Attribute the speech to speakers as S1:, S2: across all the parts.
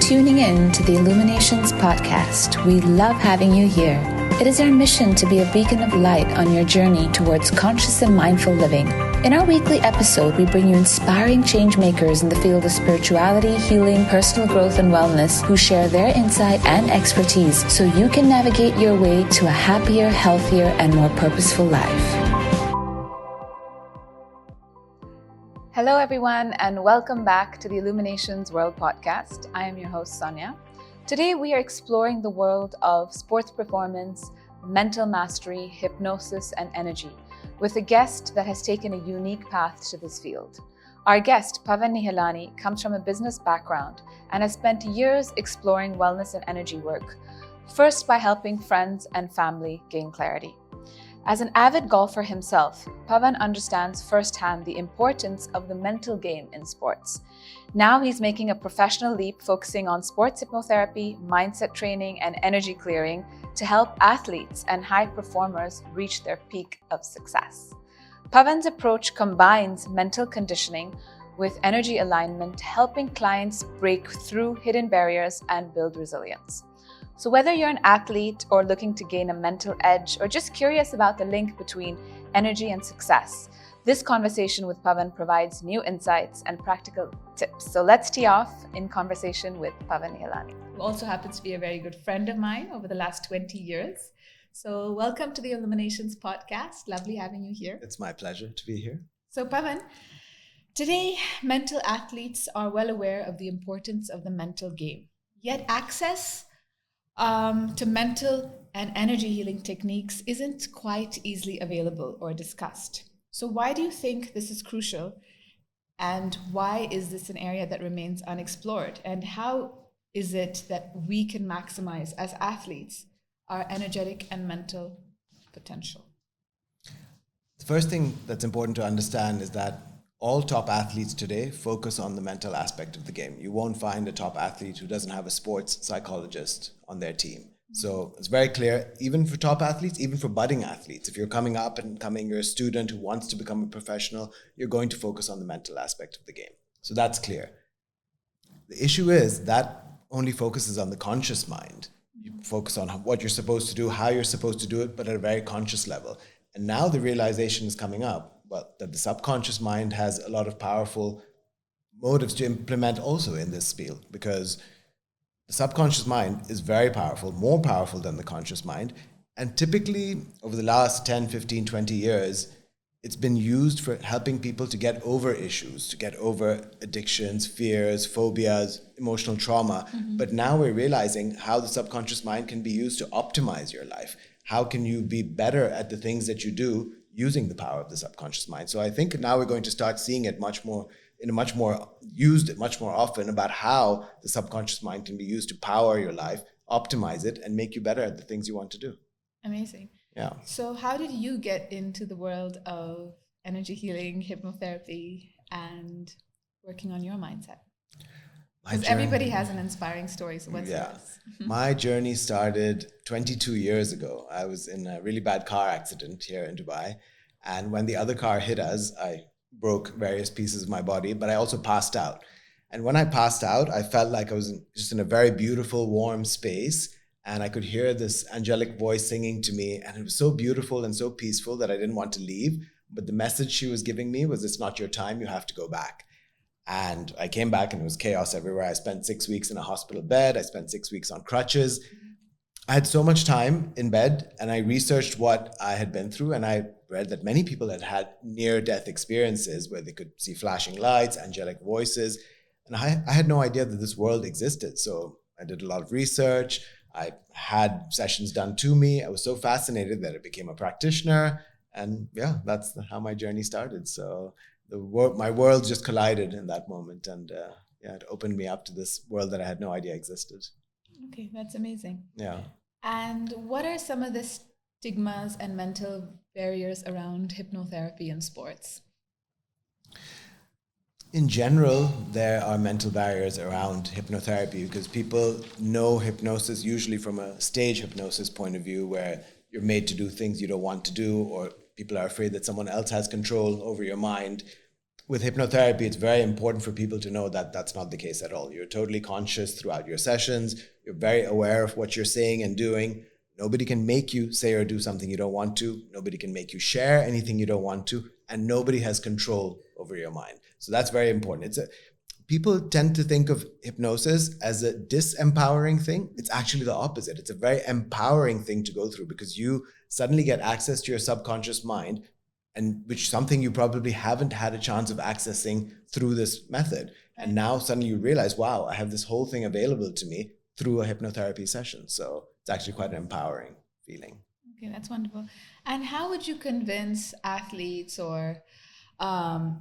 S1: tuning in to the Illuminations Podcast. We love having you here. It is our mission to be a beacon of light on your journey towards conscious and mindful living. In our weekly episode, we bring you inspiring change makers in the field of spirituality, healing, personal growth, and wellness who share their insight and expertise so you can navigate your way to a happier, healthier, and more purposeful life. Hello, everyone, and welcome back to the Illuminations World Podcast. I am your host, Soniyaa. Today, we are exploring the world of sports performance, mental mastery, hypnosis, and energy with a guest that has taken a unique path to this field. Our guest, Pavan Nihalani, comes from a business background and has spent years exploring wellness and energy work, first by helping friends and family gain clarity. As an avid golfer himself, Pavan understands firsthand the importance of the mental game in sports. Now he's making a professional leap focusing on sports hypnotherapy, mindset training, and energy clearing to help athletes and high performers reach their peak of success. Pavan's approach combines mental conditioning with energy alignment, helping clients break through hidden barriers and build resilience. So whether you're an athlete or looking to gain a mental edge or just curious about the link between energy and success, this conversation with Pavan provides new insights and practical tips. So let's tee off in conversation with Pavan Nihalani, who also happens to be a very good friend of mine over the last 20 years. So welcome to the Illuminations Podcast. Lovely having you here.
S2: It's my pleasure to be here.
S1: So Pavan, today mental athletes are well aware of the importance of the mental game, yet access to mental and energy healing techniques isn't quite easily available or discussed. So why do you think this is crucial? And why is this an area that remains unexplored? And how is it that we can maximize as athletes our energetic and mental potential?
S2: The first thing that's important to understand is that all top athletes today focus on the mental aspect of the game. You won't find a top athlete who doesn't have a sports psychologist on their team. So it's very clear, even for top athletes, even for budding athletes, if you're coming up and you're a student who wants to become a professional, you're going to focus on the mental aspect of the game. So that's clear. The issue is that only focuses on the conscious mind. You focus on what you're supposed to do, how you're supposed to do it, but at a very conscious level. And now the realization is coming up, that the subconscious mind has a lot of powerful motives to implement also in this field, because the subconscious mind is very powerful, more powerful than the conscious mind. And typically over the last 10, 15, 20 years, it's been used for helping people to get over issues, to get over addictions, fears, phobias, emotional trauma. Mm-hmm. But now we're realizing how the subconscious mind can be used to optimize your life. How can you be better at the things that you do using the power of the subconscious mind? So I think now we're going to start seeing it much more often about how the subconscious mind can be used to power your life, optimize it, and make you better at the things you want to do.
S1: Amazing.
S2: Yeah.
S1: So how did you get into the world of energy healing, hypnotherapy, and working on your mindset? Because everybody has an inspiring story, so what's yours?
S2: My journey started 22 years ago. I was in a really bad car accident here in Dubai. And when the other car hit us, I broke various pieces of my body, but I also passed out. And when I passed out, I felt like I was just in a very beautiful, warm space. And I could hear this angelic voice singing to me. And it was so beautiful and so peaceful that I didn't want to leave. But the message she was giving me was, it's not your time, you have to go back. And I came back and it was chaos everywhere. I spent 6 weeks in a hospital bed. I spent 6 weeks on crutches. I had so much time in bed, and I researched what I had been through, and I read that many people had had near-death experiences where they could see flashing lights, angelic voices, and I had no idea that this world existed. So I did a lot of research. I had sessions done to me. I was so fascinated that I became a practitioner, and that's how my journey started. So my world just collided in that moment, and it opened me up to this world that I had no idea existed.
S1: Okay, that's amazing.
S2: Yeah.
S1: And what are some of the stigmas and mental barriers around hypnotherapy in sports?
S2: In general, there are mental barriers around hypnotherapy because people know hypnosis usually from a stage hypnosis point of view, where you're made to do things you don't want to do, or people are afraid that someone else has control over your mind. with hypnotherapy, it's very important for people to know that that's not the case at all. You're totally conscious throughout your sessions. You're very aware of what you're saying and doing. Nobody can make you say or do something you don't want to. Nobody can make you share anything you don't want to. And nobody has control over your mind. So that's very important. People tend to think of hypnosis as a disempowering thing. It's actually the opposite. It's a very empowering thing to go through, because you suddenly get access to your subconscious mind, and which something you probably haven't had a chance of accessing through this method. And now suddenly you realize, wow, I have this whole thing available to me through a hypnotherapy session. So it's actually quite an empowering feeling.
S1: Okay, that's wonderful. And how would you convince athletes or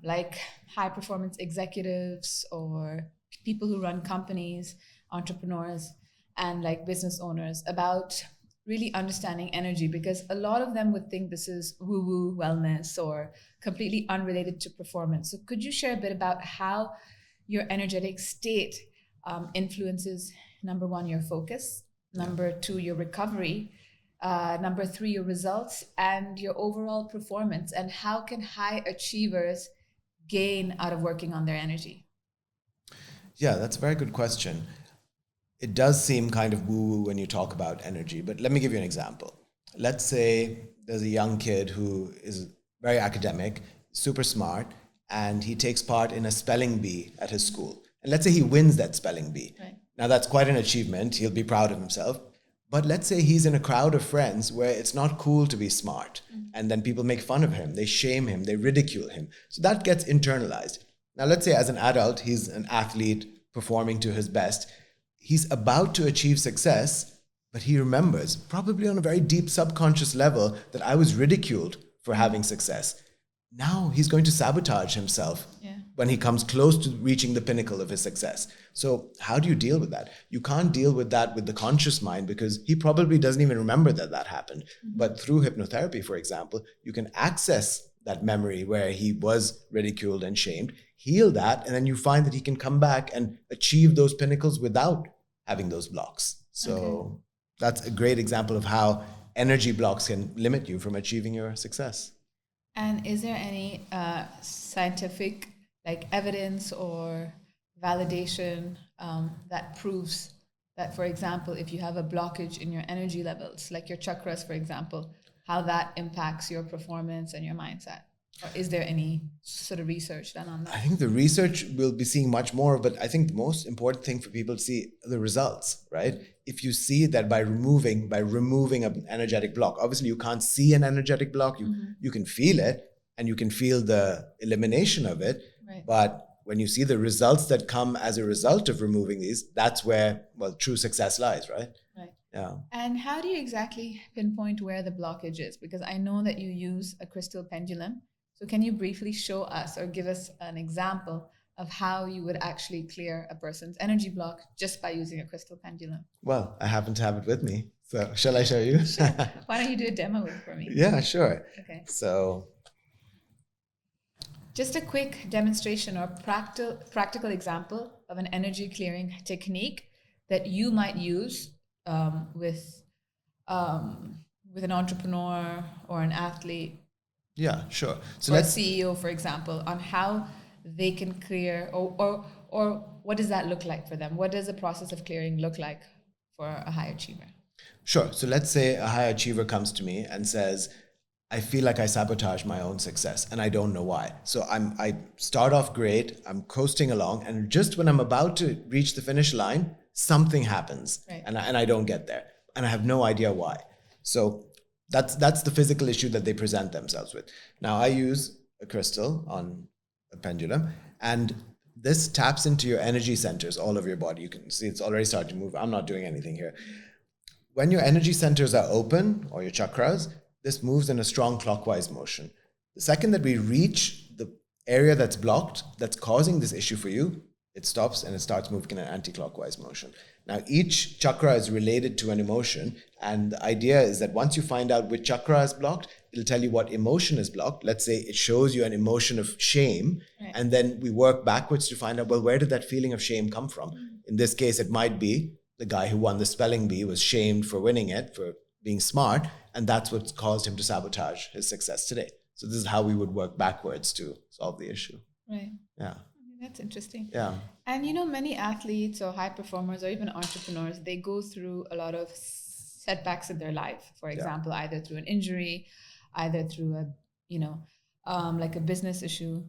S1: like high performance executives or people who run companies, entrepreneurs, and like business owners about really understanding energy? Because a lot of them would think this is woo-woo wellness or completely unrelated to performance. So could you share a bit about how your energetic state influences, number one, your focus, number two, your recovery, number three, your results, and your overall performance, and how can high achievers gain out of working on their energy?
S2: Yeah, that's a very good question. It does seem kind of woo-woo when you talk about energy, but let me give you an example. Let's say there's a young kid who is very academic, super smart, and he takes part in a spelling bee at his school. And let's say he wins that spelling bee.
S1: Right.
S2: Now that's quite an achievement. He'll be proud of himself. But let's say he's in a crowd of friends where it's not cool to be smart. And then people make fun of him, they shame him, they ridicule him. So that gets internalized. Now let's say as an adult, he's an athlete performing to his best. He's about to achieve success, but he remembers, probably on a very deep subconscious level, that I was ridiculed for having success. Now he's going to sabotage himself when he comes close to reaching the pinnacle of his success. So how do you deal with that? You can't deal with that with the conscious mind, because he probably doesn't even remember that happened. But through hypnotherapy, for example, you can access that memory where he was ridiculed and shamed, heal that, and then you find that he can come back and achieve those pinnacles without having those blocks. So that's a great example of how energy blocks can limit you from achieving your success.
S1: And is there any scientific like evidence or validation that proves that, for example, if you have a blockage in your energy levels, like your chakras, for example, how that impacts your performance and your mindset? Or is there any sort of research done on that?
S2: I think the research we'll be seeing much more, but I think the most important thing for people to see are the results, right? If you see that by removing an energetic block, obviously you can't see an energetic block, you can feel it, and you can feel the elimination of it.
S1: Right.
S2: But when you see the results that come as a result of removing these, that's where, well, true success lies, right?
S1: Right.
S2: Yeah.
S1: And how do you exactly pinpoint where the blockage is? Because I know that you use a crystal pendulum. So can you briefly show us or give us an example of how you would actually clear a person's energy block just by using a crystal pendulum?
S2: Well, I happen to have it with me. So shall I show you?
S1: Sure. Why don't you do a demo for me?
S2: Yeah, sure.
S1: Okay.
S2: So
S1: just a quick demonstration or practical example of an energy clearing technique that you might use with an entrepreneur or an athlete.
S2: Yeah, sure. So
S1: or
S2: let's
S1: a CEO, for example, on how they can clear or what does that look like for them? What does the process of clearing look like for a high achiever?
S2: Sure. So let's say a high achiever comes to me and says, I feel like I sabotage my own success and I don't know why. So I start off great, I'm coasting along, and just when I'm about to reach the finish line, something happens,
S1: right.
S2: and I don't get there, and I have no idea why. So that's the physical issue that they present themselves with. Now I use a crystal on a pendulum, and this taps into your energy centers all over your body. You can see it's already starting to move. I'm not doing anything here. When your energy centers are open, or your chakras, this moves in a strong clockwise motion. The second that we reach the area that's blocked, that's causing this issue for you, it stops and it starts moving in an anti-clockwise motion. Now, each chakra is related to an emotion, and the idea is that once you find out which chakra is blocked, it'll tell you what emotion is blocked. Let's say it shows you an emotion of shame, right. And then we work backwards to find out, well, where did that feeling of shame come from? In this case, it might be the guy who won the spelling bee was shamed for winning it, for being smart, and that's what caused him to sabotage his success today. So this is how we would work backwards to solve the issue.
S1: Right.
S2: Yeah.
S1: That's interesting.
S2: Yeah.
S1: And many athletes or high performers or even entrepreneurs, they go through a lot of setbacks in their life. For example, either through an injury, either through a, like a business issue,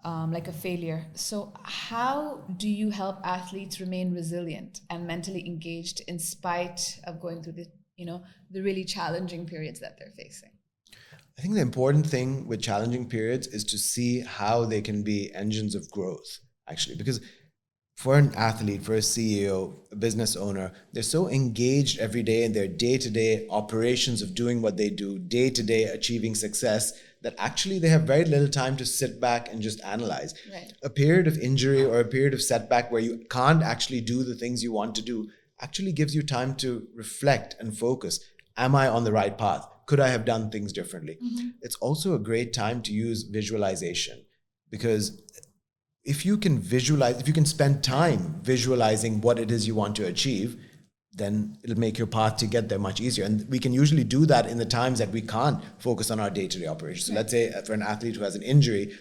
S1: like a failure. So, how do you help athletes remain resilient and mentally engaged in spite of going through the really challenging periods that they're facing?
S2: I think the important thing with challenging periods is to see how they can be engines of growth, actually, because for an athlete, for a CEO, a business owner, they're so engaged every day in their day-to-day operations of doing what they do, day-to-day achieving success, that actually they have very little time to sit back and just analyze.
S1: Right.
S2: A period of injury or a period of setback where you can't actually do the things you want to do actually gives you time to reflect and focus. Am I on the right path? Could I have done things differently?
S1: Mm-hmm.
S2: It's also a great time to use visualization, because if you can visualize, if you can spend time visualizing what it is you want to achieve, then it'll make your path to get there much easier. And we can usually do that in the times that we can't focus on our day-to-day operations. So let's say for an athlete who has an injury,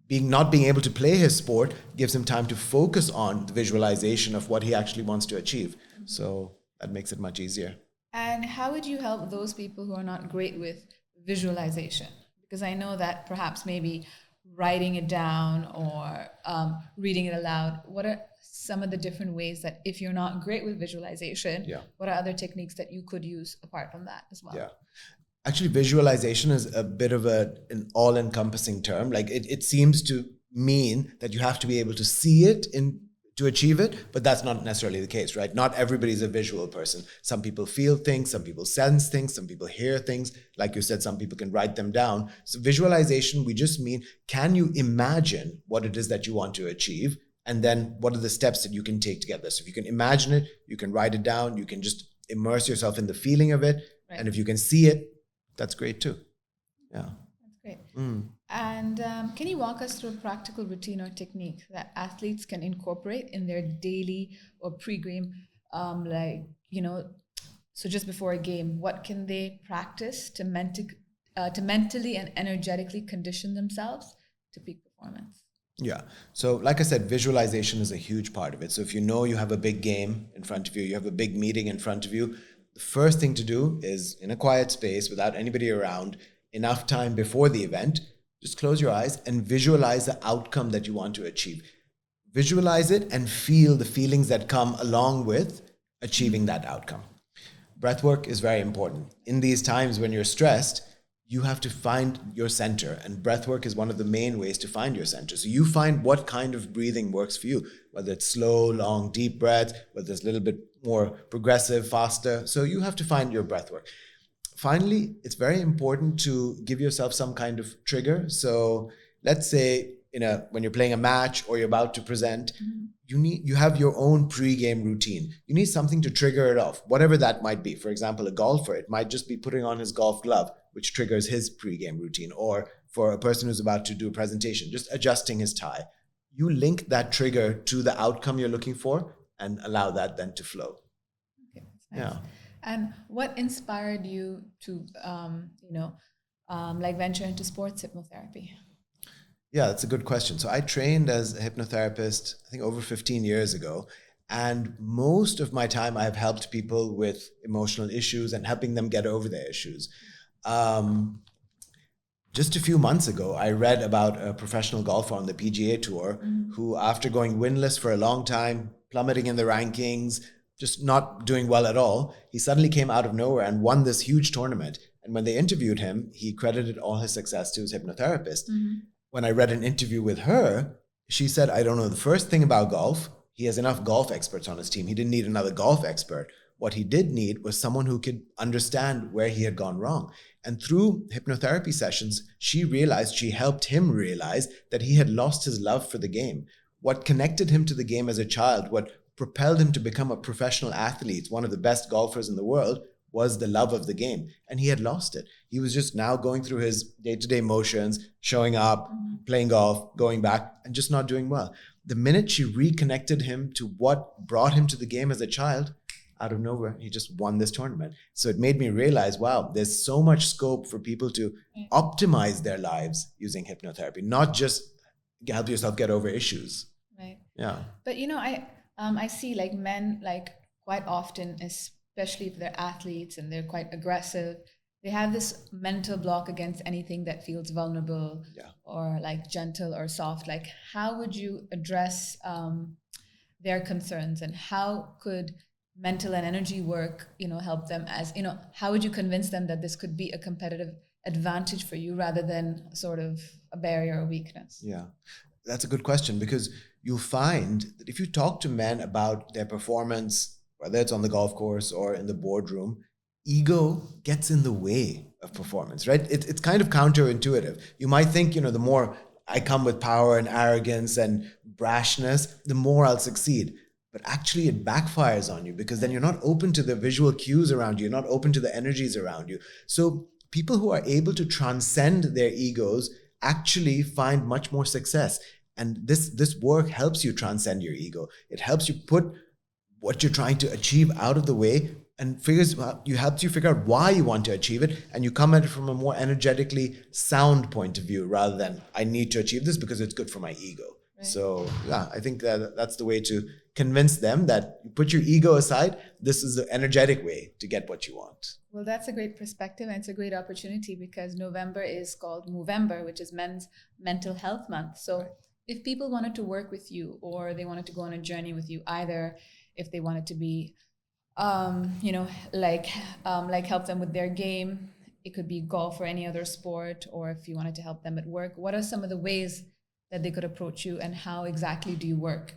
S2: not being able to play his sport gives him time to focus on the visualization of what he actually wants to achieve. So that makes it much easier.
S1: And how would you help those people who are not great with visualization? Because I know that perhaps maybe writing it down or reading it aloud, what are some of the different ways that if you're not great with visualization, what are other techniques that you could use apart from that as well?
S2: Yeah. Actually, visualization is a bit of an all-encompassing term. Like it seems to mean that you have to be able to see it to achieve it, but that's not necessarily the case, right? Not everybody's a visual person. Some people feel things, some people sense things, some people hear things. Like you said, some people can write them down. So visualization, we just mean, can you imagine what it is that you want to achieve? And then what are the steps that you can take to get there? So if you can imagine it, you can write it down, you can just immerse yourself in the feeling of it. Right. And if you can see it, that's great too. Yeah.
S1: That's great. And can you walk us through a practical routine or technique that athletes can incorporate in their daily or pre-game, so just before a game, what can they practice to mentally and energetically condition themselves to peak performance?
S2: Yeah. So like I said, visualization is a huge part of it. So if you know you have a big game in front of you, you have a big meeting in front of you, the first thing to do is, in a quiet space without anybody around, enough time before the event, just close your eyes and visualize the outcome that you want to achieve. Visualize it and feel the feelings that come along with achieving that outcome. Breathwork is very important. In these times when you're stressed, you have to find your center, and breathwork is one of the main ways to find your center. So you find what kind of breathing works for you, whether it's slow, long, deep breaths, whether it's a little bit more progressive, faster. So you have to find your breathwork. Finally, it's very important to give yourself some kind of trigger. So let's say when you're playing a match or you're about to present, you have your own pre-game routine. You need something to trigger it off, whatever that might be. For example, a golfer, it might just be putting on his golf glove, which triggers his pre-game routine. Or for a person who's about to do a presentation, just adjusting his tie. You link that trigger to the outcome you're looking for and allow that then to flow.
S1: Okay, that's nice. Yeah. And what inspired you to, venture into sports hypnotherapy?
S2: Yeah, that's a good question. So I trained as a hypnotherapist, I think over 15 years ago. And most of my time, I have helped people with emotional issues and helping them get over their issues. Just a few months ago, I read about a professional golfer on the PGA Tour who, after going winless for a long time, plummeting in the rankings, just not doing well at all, he suddenly came out of nowhere and won this huge tournament. And when they interviewed him, he credited all his success to his hypnotherapist. When I read an interview with her, she said, I don't know the first thing about golf. He has enough golf experts on his team. He didn't need another golf expert. What he did need was someone who could understand where he had gone wrong. And through hypnotherapy sessions, she helped him realize that he had lost his love for the game. What connected him to the game as a child, what propelled him to become a professional athlete, one of the best golfers in the world, was the love of the game. And he had lost it. He was just now going through his day-to-day motions, showing up, playing golf, going back, and just not doing well. The minute she reconnected him to what brought him to the game as a child, out of nowhere, he just won this tournament. So it made me realize, wow, there's so much scope for people to optimize their lives using hypnotherapy, not just help yourself get over issues.
S1: Right.
S2: Yeah.
S1: But I see like men, like quite often, especially if they're athletes and they're quite aggressive, they have this mental block against anything that feels vulnerable or like gentle or soft. Like, how would you address their concerns, and how could mental and energy work, help them how would you convince them that this could be a competitive advantage for you rather than sort of a barrier or weakness?
S2: Yeah, that's a good question, because you'll find that if you talk to men about their performance, whether it's on the golf course or in the boardroom, ego gets in the way of performance, right? It's kind of counterintuitive. You might think, the more I come with power and arrogance and brashness, the more I'll succeed. But actually it backfires on you, because then you're not open to the visual cues around you. You're not open to the energies around you. So people who are able to transcend their egos actually find much more success. And this work helps you transcend your ego. It helps you put what you're trying to achieve out of the way, and helps you figure out why you want to achieve it, and you come at it from a more energetically sound point of view rather than I need to achieve this because it's good for my ego. Right. So yeah, I think that's the way to convince them that you put your ego aside. This is the energetic way to get what you want.
S1: Well, that's a great perspective, and it's a great opportunity because November is called Movember, which is Men's Mental Health Month. So right. If people wanted to work with you, or they wanted to go on a journey with you, either if they wanted to be like help them with their game, it could be golf or any other sport, or if you wanted to help them at work, what are some of the ways that they could approach you, and how exactly do you work?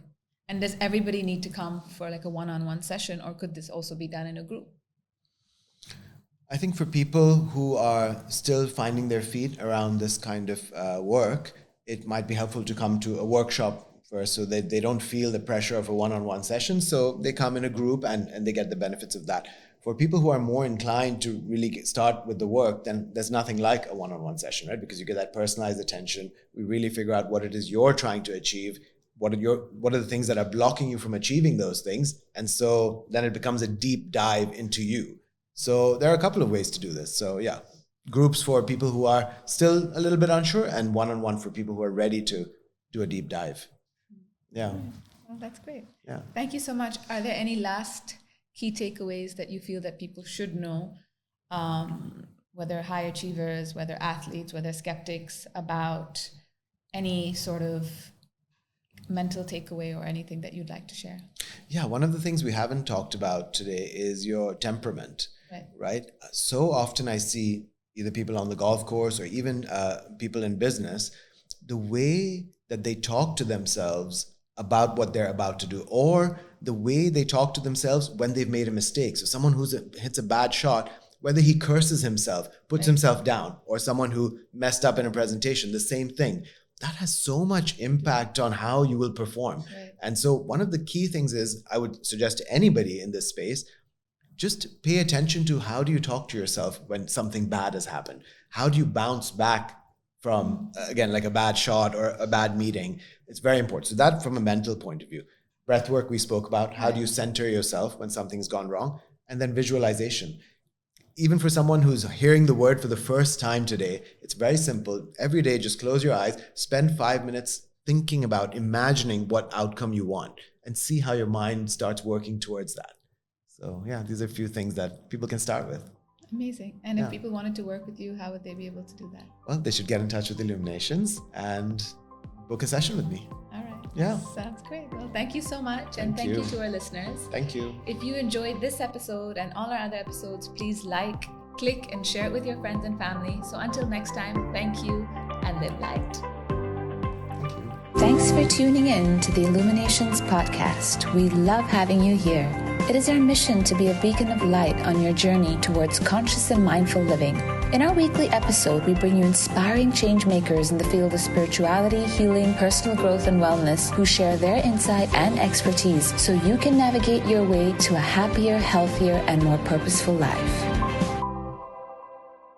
S1: And does everybody need to come for like a one-on-one session, or could this also be done in a group?
S2: I think for people who are still finding their feet around this kind of work, it might be helpful to come to a workshop first, so that they don't feel the pressure of a one-on-one session. So they come in a group and they get the benefits of that. For people who are more inclined to really start with the work, then there's nothing like a one-on-one session, right? Because you get that personalized attention. We really figure out what it is you're trying to achieve. What are the things that are blocking you from achieving those things? And so then it becomes a deep dive into you. So there are a couple of ways to do this. So yeah, groups for people who are still a little bit unsure, and one-on-one for people who are ready to do a deep dive. Yeah.
S1: Well, that's great.
S2: Yeah.
S1: Thank you so much. Are there any last key takeaways that you feel that people should know, whether high achievers, whether athletes, whether skeptics, about any sort of mental takeaway or anything that you'd like to share?
S2: Yeah, one of the things we haven't talked about today is your temperament, right? So often I see either people on the golf course or even people in business, the way that they talk to themselves about what they're about to do, or the way they talk to themselves when they've made a mistake. So someone who hits a bad shot, whether he curses himself, puts himself down, or someone who messed up in a presentation, the same thing. That has so much impact on how you will perform. Right. And so one of the key things is, I would suggest to anybody in this space, just pay attention to how do you talk to yourself when something bad has happened? How do you bounce back from, again, like a bad shot or a bad meeting? It's very important. So that from a mental point of view. Breath work we spoke about. How do you center yourself when something's gone wrong? And then visualization. Even for someone who's hearing the word for the first time today, it's very simple. Every day, just close your eyes, spend 5 minutes thinking about, imagining what outcome you want, and see how your mind starts working towards that. So yeah, these are a few things that people can start with.
S1: Amazing. And if people wanted to work with you, how would they be able to do that?
S2: Well, they should get in touch with Illuminations and book a session with me.
S1: All right.
S2: Yeah.
S1: Sounds great. Well, thank you so much. And thank you to our listeners.
S2: Thank you.
S1: If you enjoyed this episode and all our other episodes, please like, click, and share it with your friends and family. So until next time, thank you and live light.
S2: Thank you.
S3: Thanks for tuning in to the Illuminations Podcast. We love having you here. It is our mission to be a beacon of light on your journey towards conscious and mindful living. In our weekly episode, we bring you inspiring change makers in the field of spirituality, healing, personal growth, and wellness who share their insight and expertise so you can navigate your way to a happier, healthier, and more purposeful life.